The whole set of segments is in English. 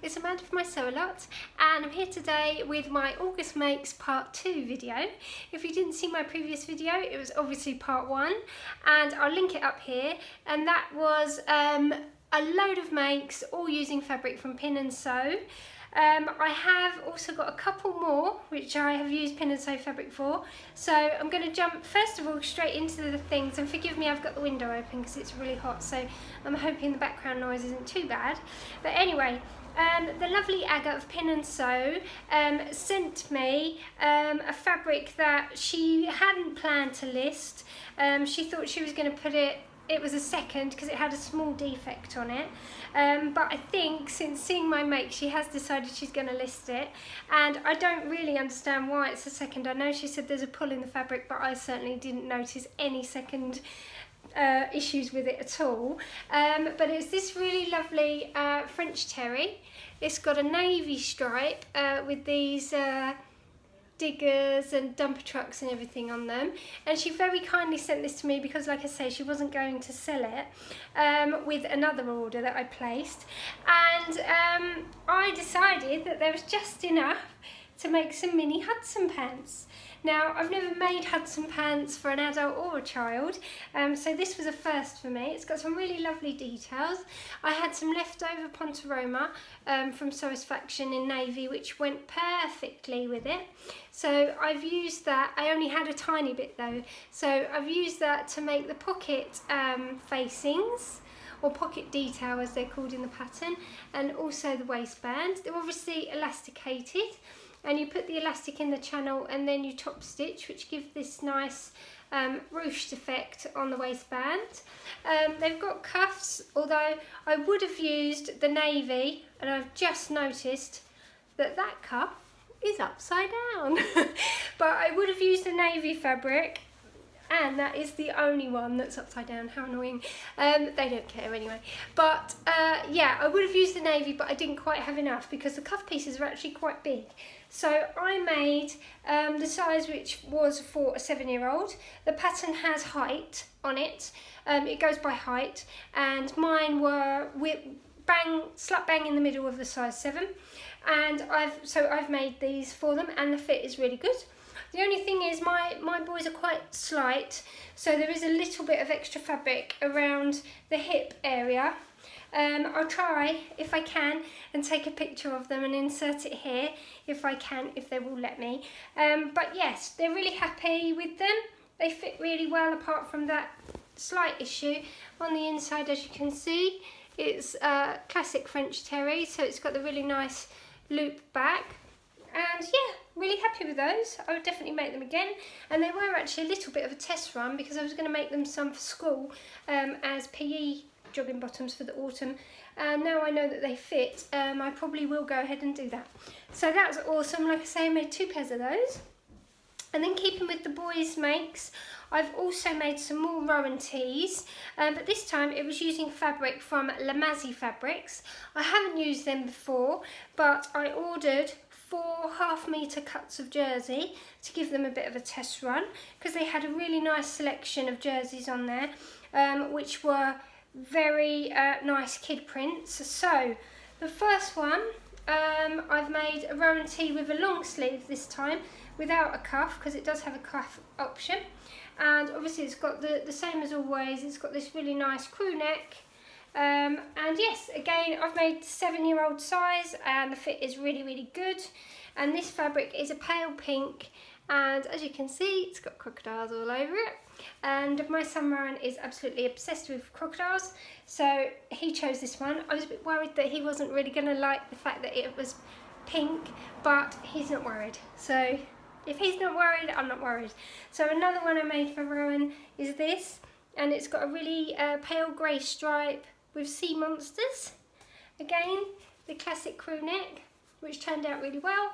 it's Amanda from SMYLY, and I'm here today with my August Makes Part 2 video. If you didn't see my previous video, it was obviously Part 1, and I'll link it up here, and that was a load of makes, all using fabric from Pin and Sew. I have also got a couple more which I have used Pin and Sew fabric for, so I'm going to jump first of all straight into the things, and forgive me, I've got the window open because it's really hot, so I'm hoping the background noise isn't too bad. But anyway, the lovely Aga of Pin and Sew sent me a fabric that she hadn't planned to list. She thought she was going to put it was a second because it had a small defect on it, but I think since seeing my make she has decided she's going to list it, and I don't really understand why it's a second. I know she said there's a pull in the fabric, but I certainly didn't notice any second issues with it at all. But it's this really lovely French terry. It's got a navy stripe with these diggers and dumper trucks and everything on them, and she very kindly sent this to me because, like I say, she wasn't going to sell it with another order that I placed, and I decided that there was just enough to make some mini Hudson pants. Now, I've never made Hudson pants for an adult or a child, so this was a first for me. It's got some really lovely details. I had some leftover ponte roma from Sewisfaction in navy, which went perfectly with it. So I've used that. I only had a tiny bit though, so I've used that to make the pocket facings, or pocket detail as they're called in the pattern, and also the waistband. They're obviously elasticated, and you put the elastic in the channel and then you top stitch, which gives this nice ruched effect on the waistband. They've got cuffs, although I would have used the navy, and I've just noticed that that cuff is upside down. But I would have used the navy fabric, and that is the only one that's upside down. How annoying. They don't care anyway. But yeah, I would have used the navy, but I didn't quite have enough because the cuff pieces are actually quite big. So I made the size which was for a 7-year-old. The pattern has height on it. It goes by height, and mine were slap bang in the middle of the size 7. And I've made these for them, and the fit is really good. The only thing is my boys are quite slight, so there is a little bit of extra fabric around the hip area. I'll try, if I can, and take a picture of them and insert it here, if I can, if they will let me. But yes, they're really happy with them. They fit really well, apart from that slight issue on the inside. As you can see, it's classic French terry, so it's got the really nice loop back. And yeah, really happy with those. I would definitely make them again, and they were actually a little bit of a test run because I was going to make them some for school as PE jogging bottoms for the autumn, and now I know that they fit, I probably will go ahead and do that. So that's awesome. Like I say, I made 2 pairs of those. And then, keeping with the boys' makes, I've also made some more Rowan Tees, but this time it was using fabric from Lamazi Fabrics. I haven't used them before, but I ordered 4 half-metre cuts of jersey to give them a bit of a test run, because they had a really nice selection of jerseys on there, which were very nice kid prints. So the first one, I've made a Rowan Tee with a long sleeve this time, without a cuff, because it does have a cuff option, and obviously it's got the same as always. It's got this really nice crew neck, and yes, again, I've made 7-year-old size, and the fit is really, really good. And this fabric is a pale pink, and as you can see, it's got crocodiles all over it. And my son Rowan is absolutely obsessed with crocodiles, so he chose this one. I was a bit worried that he wasn't really going to like the fact that it was pink, but he's not worried. So if he's not worried, I'm not worried. So another one I made for Rowan is this, and it's got a really pale grey stripe with sea monsters. Again, the classic crew neck, which turned out really well.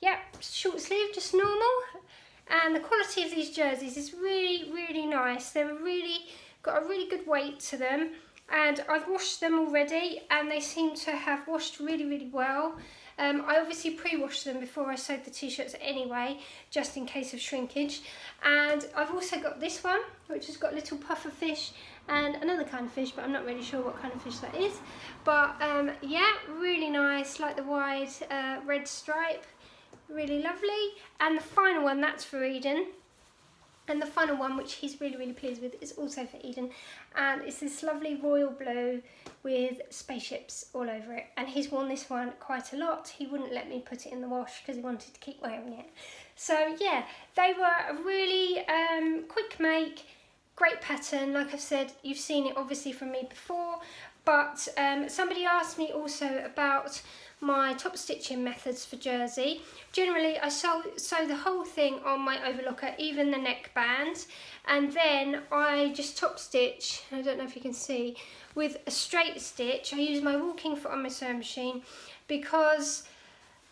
Yep, short sleeve, just normal. And the quality of these jerseys is really, really nice. They're got a really good weight to them, and I've washed them already, and they seem to have washed really, really well. I obviously pre-washed them before I sewed the t-shirts anyway, just in case of shrinkage. And I've also got this one, which has got a little puffer fish and another kind of fish, but I'm not really sure what kind of fish that is. But yeah, really nice, like the wide red stripe, really lovely. And the final one, that's for Eden. And the final one, which he's really, really pleased with, is also for Eden. And it's this lovely royal blue with spaceships all over it. And he's worn this one quite a lot. He wouldn't let me put it in the wash because he wanted to keep wearing it. So yeah, they were a really quick make, great pattern. Like I've said, you've seen it obviously from me before. But somebody asked me also about my top stitching methods for jersey. Generally, I sew the whole thing on my overlocker, even the neckband, and then I just top stitch, I don't know if you can see, with a straight stitch. I use my walking foot on my sewing machine because,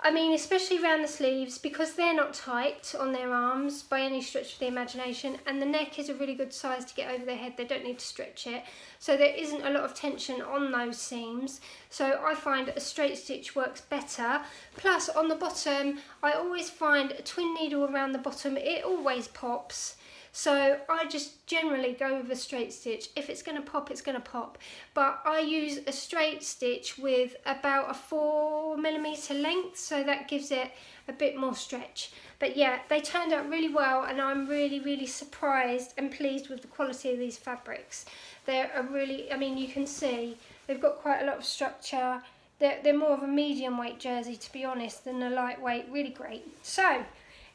I mean, especially around the sleeves, because they're not tight on their arms by any stretch of the imagination, and the neck is a really good size to get over their head. They don't need to stretch it, so there isn't a lot of tension on those seams. So I find a straight stitch works better. Plus on the bottom, I always find a twin needle around the bottom. It always pops. So I just generally go with a straight stitch. If it's going to pop, it's going to pop. But I use a straight stitch with about a 4mm length, so that gives it a bit more stretch. But yeah, they turned out really well, and I'm really, really surprised and pleased with the quality of these fabrics. They're a really, I mean, you can see they've got quite a lot of structure. They're more of a medium weight jersey, to be honest, than a lightweight. Really great. So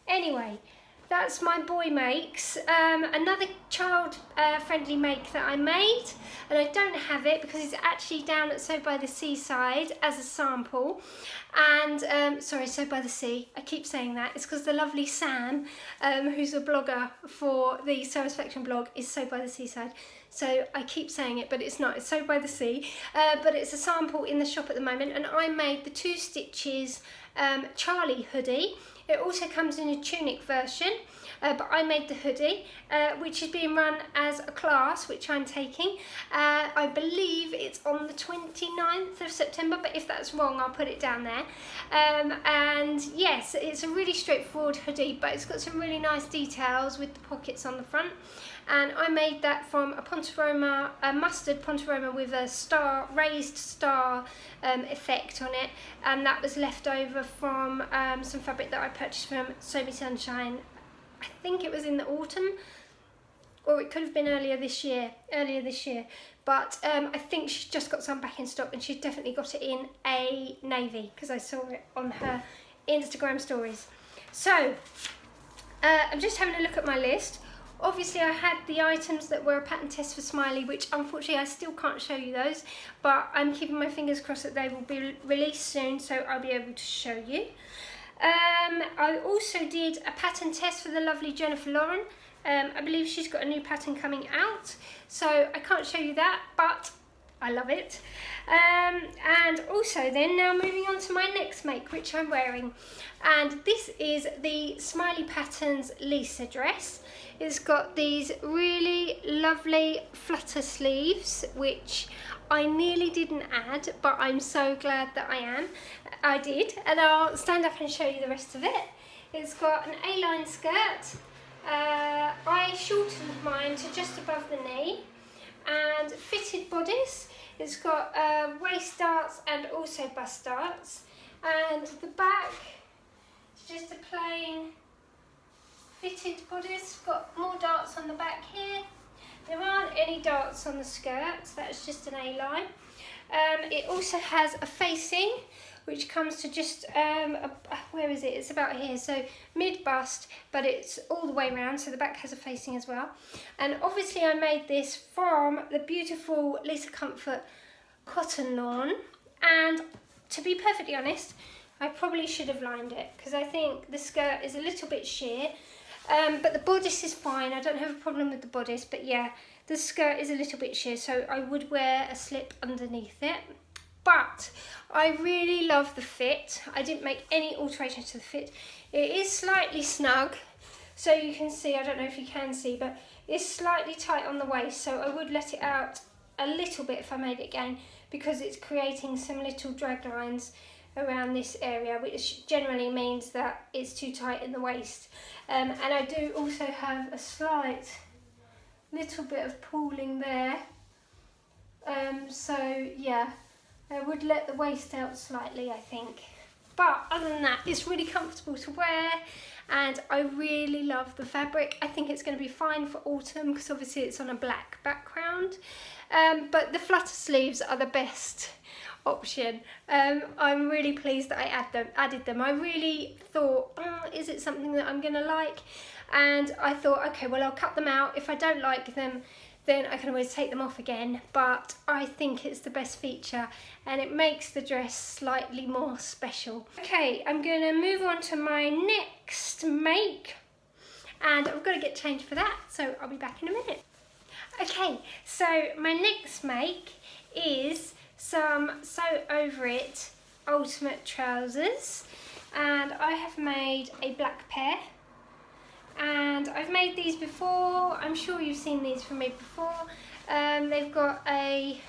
anyway, that's my boy makes. Another child friendly make that I made, and I don't have it because it's actually down at Sew by the Seaside as a sample. And sorry, Sew by the Sea, I keep saying that. It's because the lovely Sam, who's a blogger for the Sewisfaction blog, is Sew by the Seaside. So I keep saying it, but it's not. It's Sew by the Sea. But it's a sample in the shop at the moment, and I made the 2 stitches Charlie hoodie. It also comes in a tunic version, but I made the hoodie, which is being run as a class, which I'm taking. I believe it's on the 29th of September, but if that's wrong, I'll put it down there. And yes, it's a really straightforward hoodie, but it's got some really nice details with the pockets on the front. And I made that from a ponte roma, a mustard ponte roma with a star, raised star effect on it, and that was left over from some fabric that I purchased from Sew Me Sunshine. I think it was in the autumn, or it could have been earlier this year. But I think she's just got some back in stock, and she's definitely got it in a navy because I saw it on her Instagram stories. So I'm just having a look at my list. Obviously I had the items that were a pattern test for SMYLY, which unfortunately I still can't show you those, but I'm keeping my fingers crossed that they will be released soon, so I'll be able to show you. I also did a pattern test for the lovely Jennifer Lauren. I believe she's got a new pattern coming out, so I can't show you that, but I love it. And also then, now moving on to my next make, which I'm wearing, and this is the SMYLY Patterns Lisa dress. It's got these really lovely flutter sleeves, which I nearly didn't add, but I'm so glad that I did, and I'll stand up and show you the rest of it. It's got an A-line skirt. I shortened mine to just above the knee, and fitted bodice. It's got waist darts and also bust darts, and the back is just a plain fitted bodice. Got more darts on the back here. There aren't any darts on the skirts, that's just an A-line. It also has a facing, which comes to just, where is it? It's about here, so mid-bust, but it's all the way around, so the back has a facing as well. And obviously I made this from the beautiful Lisa Comfort cotton lawn, and to be perfectly honest, I probably should have lined it, because I think the skirt is a little bit sheer. But the bodice is fine, I don't have a problem with the bodice, but yeah, the skirt is a little bit sheer, so I would wear a slip underneath it. But I really love the fit. I didn't make any alterations to the fit. It is slightly snug, so you can see, I don't know if you can see, but it's slightly tight on the waist, so I would let it out a little bit if I made it again, because it's creating some little drag lines around this area, which generally means that it's too tight in the waist. And I do also have a slight little bit of pooling there. So yeah, I would let the waist out slightly, I think. But other than that, it's really comfortable to wear, and I really love the fabric. I think it's going to be fine for autumn because obviously it's on a black background. But the flutter sleeves are the best option. I'm really pleased that I added them. I really thought, oh, is it something that I'm going to like? And I thought, okay, well, I'll cut them out. If I don't like them, then I can always take them off again. But I think it's the best feature, and it makes the dress slightly more special. Okay, I'm going to move on to my next make, and I've got to get changed for that, so I'll be back in a minute. Okay, so my next make is some Sew Over It ultimate trousers, and I have made a black pair. And I've made these before. I'm sure you've seen these from me before. They've got a,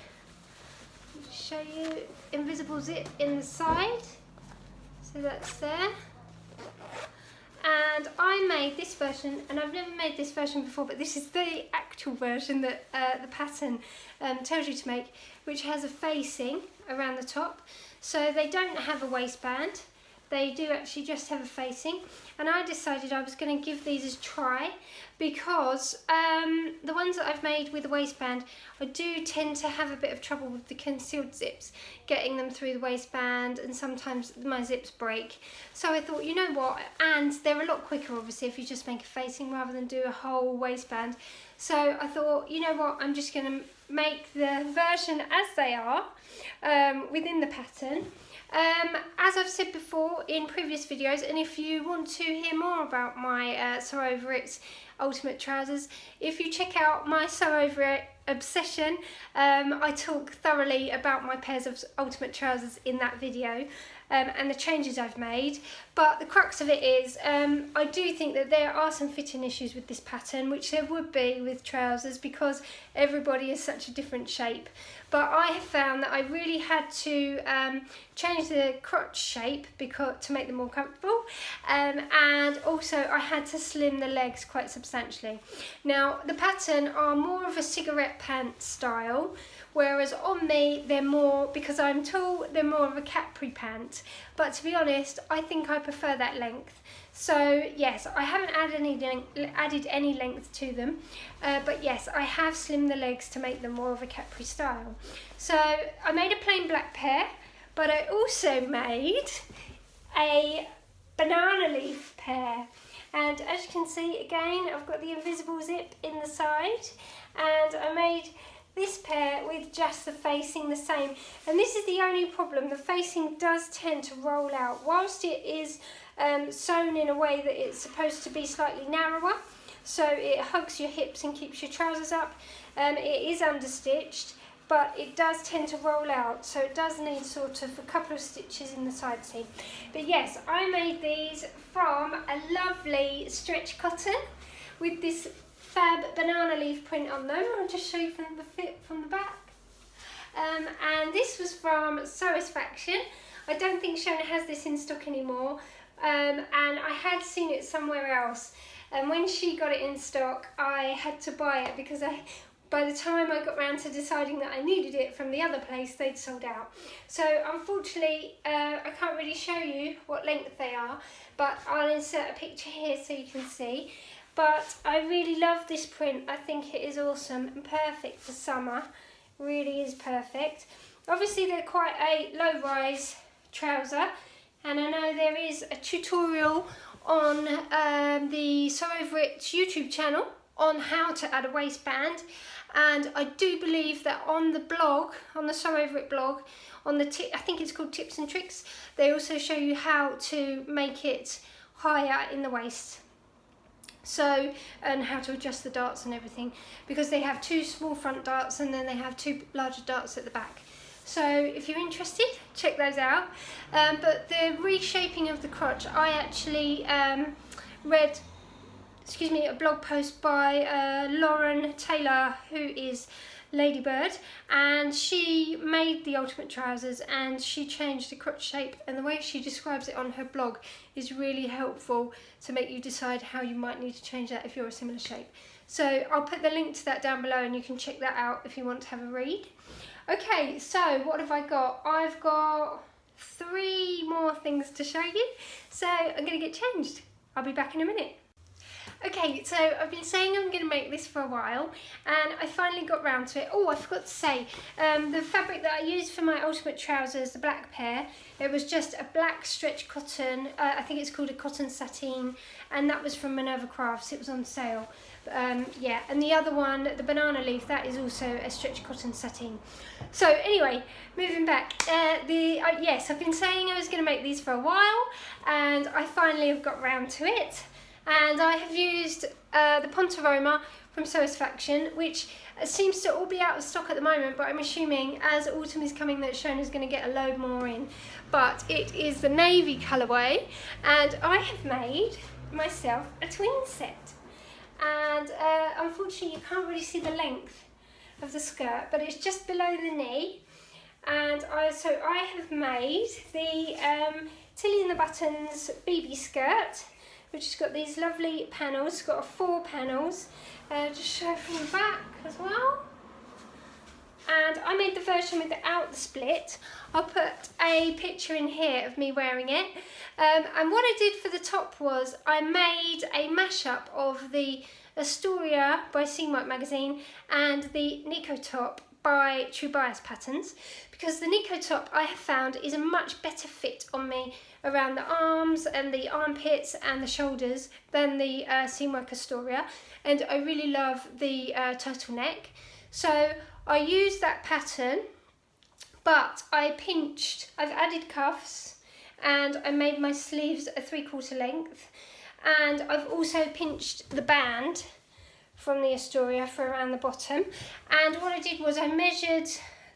show you, invisible zip in the side, so that's there. And I made this version, and I've never made this version before, but this is the actual version that the pattern tells you to make, which has a facing around the top. So they don't have a waistband. They do actually just have a facing, and I decided I was going to give these a try because the ones that I've made with the waistband, I do tend to have a bit of trouble with the concealed zips, getting them through the waistband, and sometimes my zips break. So I thought, you know what, and they're a lot quicker obviously if you just make a facing rather than do a whole waistband. So I thought, you know what, I'm just going to make the version as they are within the pattern. As I've said before in previous videos, and if you want to hear more about my Sew Over It ultimate trousers, if you check out my Sew Over It obsession, I talk thoroughly about my pairs of ultimate trousers in that video, and the changes I've made. But the crux of it is, I do think that there are some fitting issues with this pattern, which there would be with trousers because everybody is such a different shape. But I have found that I really had to change the crotch shape to make them more comfortable, and also I had to slim the legs quite substantially. Now the pattern are more of a cigarette pant style, whereas on me they're more, because I'm tall, they're more of a capri pant. But to be honest, I think I prefer that length. So yes, I haven't added any length to them, but yes, I have slimmed the legs to make them more of a capri style. So I made a plain black pair, but I also made a banana leaf pair. And as you can see, again, I've got the invisible zip in the side, and I made this pair with just the facing the same. And this is the only problem, the facing does tend to roll out. Whilst it is sewn in a way that it's supposed to be slightly narrower, so it hugs your hips and keeps your trousers up, it is understitched, but it does tend to roll out, so it does need sort of a couple of stitches in the side seam. But yes, I made these from a lovely stretch cotton with this fab banana leaf print on them. I'll just show you from the back. And this was from Sewisfaction. I don't think Shona has this in stock anymore, and I had seen it somewhere else, and when she got it in stock I had to buy it because by the time I got round to deciding that I needed it from the other place, they'd sold out. So unfortunately I can't really show you what length they are, but I'll insert a picture here so you can see. But I really love this print. I think it is awesome and perfect for summer. Really is perfect. Obviously they're quite a low rise trouser, and I know there is a tutorial on the Sew Over It YouTube channel on how to add a waistband, and I do believe that on the blog, on the Sew Over It blog, on the I think it's called Tips and Tricks, they also show you how to make it higher in the waist. So, and how to adjust the darts and everything, because they have two small front darts and then they have two larger darts at the back. So if you're interested, check those out. But the reshaping of the crotch, I actually read a blog post by Lauren Taylor, who is Ladybird, and she made the ultimate trousers, and she changed the crotch shape, and the way she describes it on her blog is really helpful to make you decide how you might need to change that if you're a similar shape. So I'll put the link to that down below and you can check that out if you want to have a read. Okay, so what have I got? I've got 3 more things to show you, so I'm going to get changed. I'll be back in a minute. Okay, so I've been saying I'm going to make this for a while, and I finally got round to it. Oh, I forgot to say, the fabric that I used for my ultimate trousers, the black pair, it was just a black stretch cotton. I think it's called a cotton sateen, and that was from Minerva Crafts. It was on sale. Yeah, and the other one, the banana leaf, that is also a stretch cotton sateen. So anyway, moving back, yes, I've been saying I was going to make these for a while, and I finally have got round to it. And I have used the ponte roma from Sewisfaction, which seems to all be out of stock at the moment, but I'm assuming as autumn is coming that Shona is going to get a load more in. But it is the navy colourway, and I have made myself a twin set. And unfortunately you can't really see the length of the skirt, but it's just below the knee. And so I have made the Tilly and the Buttons BB skirt, which has got these lovely panels. It's got 4 panels, just show from the back as well. And I made the version without the split. I'll put a picture in here of me wearing it. And what I did for the top was I made a mashup of the Astoria by SMYLY magazine and the Nico top by True Bias Patterns, because the Nico top I have found is a much better fit on me around the arms and the armpits and the shoulders than the Seamwork Astoria, and I really love the turtleneck. So I used that pattern, but I've added cuffs, and I made my sleeves a 3/4 length, and I've also pinched the band from the Astoria for around the bottom. And what I did was I measured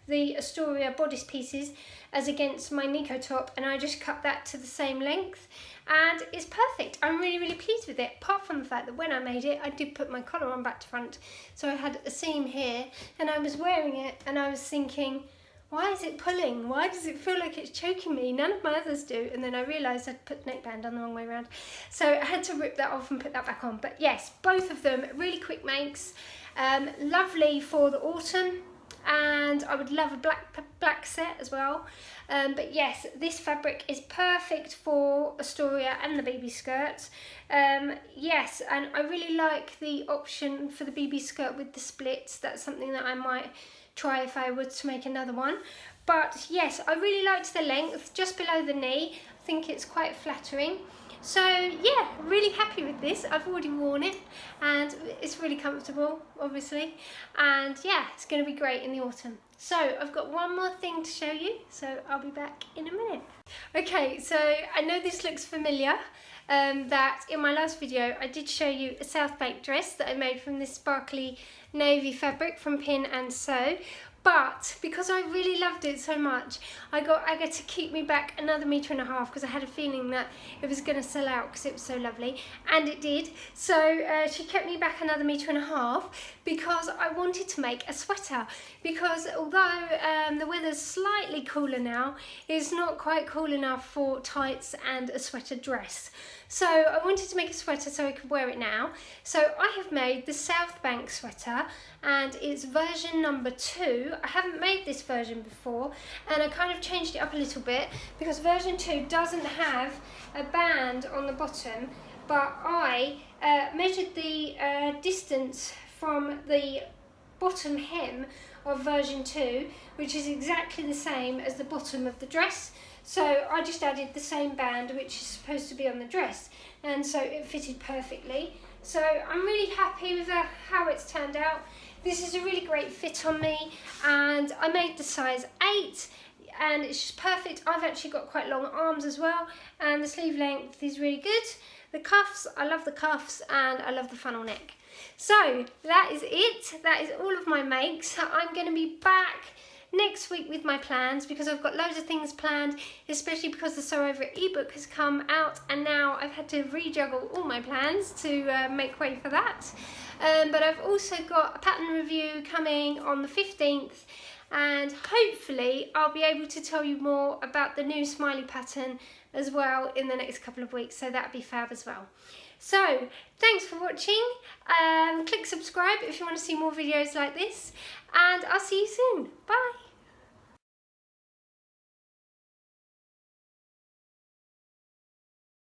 the Astoria bodice pieces as against my Nico top, and I just cut that to the same length, and it's perfect. I'm really, really pleased with it, apart from the fact that when I made it I did put my collar on back to front, so I had a seam here, and I was wearing it and I was thinking, why is it pulling? Why does it feel like it's choking me? None of my others do. And then I realised I'd put the neckband on the wrong way around. So I had to rip that off and put that back on. But yes, both of them really quick makes. Lovely for the autumn. And I would love a black set as well. But yes, this fabric is perfect for Astoria and the BB skirts. Yes, and I really like the option for the BB skirt with the splits. That's something that I might try if I were to make another one. But yes, I really liked the length just below the knee. I think it's quite flattering. So yeah, really happy with this. I've already worn it and it's really comfortable, obviously, and yeah, it's going to be great in the autumn. So I've got one more thing to show you, so I'll be back in a minute. Okay, so I know this looks familiar, that in my last video I did show you a Southbank dress that I made from this sparkly navy fabric from Pin and Sew. But because I really loved it so much, I got Aga to keep me back another 1.5 meters because I had a feeling that it was going to sell out because it was so lovely, and it did. So she kept me back another 1.5 meters because I wanted to make a sweater, because although the weather's slightly cooler now, it's not quite cool enough for tights and a sweater dress. So I wanted to make a sweater so I could wear it now. So I have made the Southbank sweater, and it's version number 2. I haven't made this version before, and I kind of changed it up a little bit because version 2 doesn't have a band on the bottom, but I measured the distance from the bottom hem of version 2, which is exactly the same as the bottom of the dress. So I just added the same band which is supposed to be on the dress, and so it fitted perfectly. So I'm really happy with how it's turned out. This is a really great fit on me, and I made the size 8, and it's just perfect. I've actually got quite long arms as well, and the sleeve length is really good. The cuffs, I love the cuffs, and I love the funnel neck. So that is it. That is all of my makes. I'm going to be back next week with my plans, because I've got loads of things planned, especially because the Sew Over It ebook has come out and now I've had to rejuggle all my plans to make way for that. But I've also got a pattern review coming on the 15th, and hopefully I'll be able to tell you more about the new SMYLY pattern as well in the next couple of weeks, so that'd be fab as well. So thanks for watching. Click subscribe if you want to see more videos like this, and I'll see you soon. Bye.